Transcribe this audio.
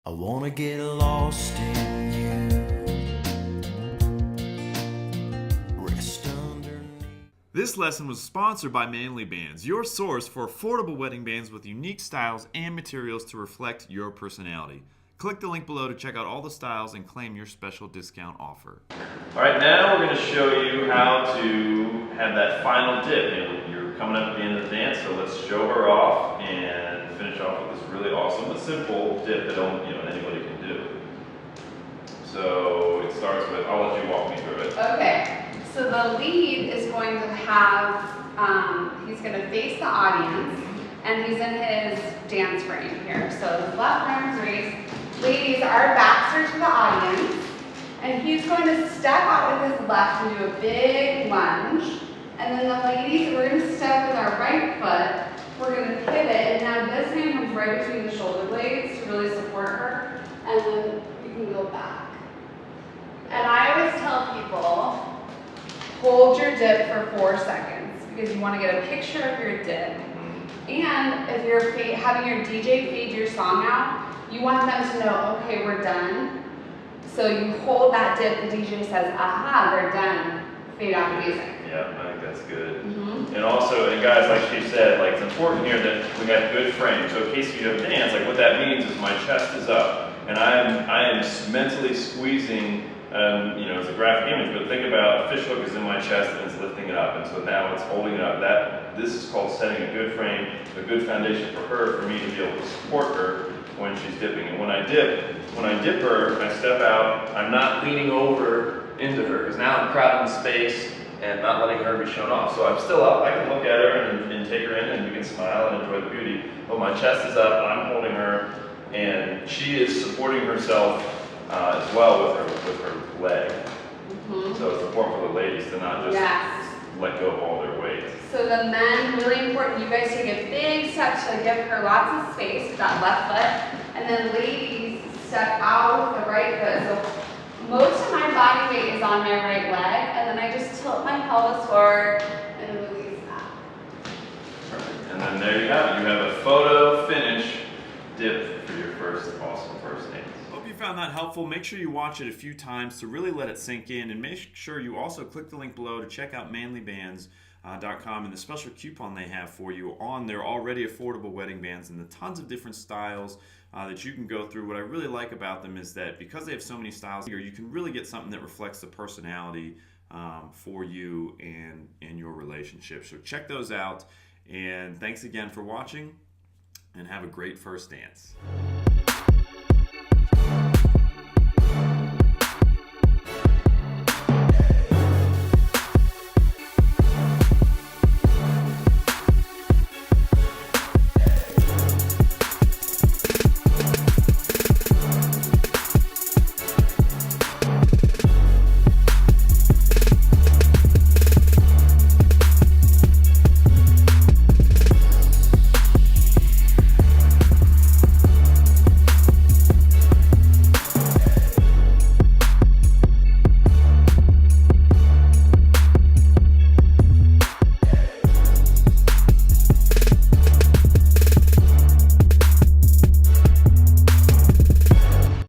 I wanna get lost in you. Rest underneath. This lesson was sponsored by Manly Bands, your source for affordable wedding bands with unique styles and materials to reflect your personality. Click the link below to check out all the styles and claim your special discount offer. All right, now we're going to show you how to have that final dip. You're coming up at the end of the dance, so let's show her off and finish off with this really awesome but simple dip that anybody can do. So it starts with, I'll let you walk me through it. Okay, so the lead is going to have, he's going to face the audience, and he's in his dance frame here. So his left arm is raised. Ladies, our backs are to the audience, and he's going to step out with his left and do a big lunge. And then the ladies, we're going to step with our right foot. We're going to pivot, and now this hand comes right between the shoulder blades to really support her, and then you can go back. And I always tell people, hold your dip for 4 seconds, because you want to get a picture of your dip. And if you're having your DJ fade your song out, you want them to know, okay, we're done. So you hold that dip, the DJ says, aha, they're done. Fade out the music. Yeah, I think that's good. And also, and guys, like she said, it's important here that we have good frame. So in case you don't dance, what that means is my chest is up, and I am mentally squeezing. It's a graphic image, but think about a fish hook is in my chest and it's lifting it up, and so now it's holding it up. This is called setting a good frame, a good foundation for her, for me to be able to support her when she's dipping. And when I dip her, I step out. I'm not leaning over into her because now I'm crowding the space and not letting her be shown off. So I'm still up. I can look at her and take her in, and we can smile and enjoy the beauty. But my chest is up. I'm holding her, and she is supporting herself as well with her leg. So it's important for the ladies to not just let go of all their weight. So the men, really important, you guys take a big step to give her lots of space with that left foot, and then ladies step out with the right foot. So most of my body weight is on my right leg, and then I just tilt my pelvis forward and release that. Perfect. And then there you have it. You have a photo finish dip for your awesome first dance. Hope you found that helpful. Make sure you watch it a few times to really let it sink in, and make sure you also click the link below to check out manlybands.com and the special coupon they have for you on their already affordable wedding bands and the tons of different styles that you can go through. What I really like about them is that because they have so many styles here, you can really get something that reflects the personality for you and your relationship. So check those out, and thanks again for watching, and have a great first dance.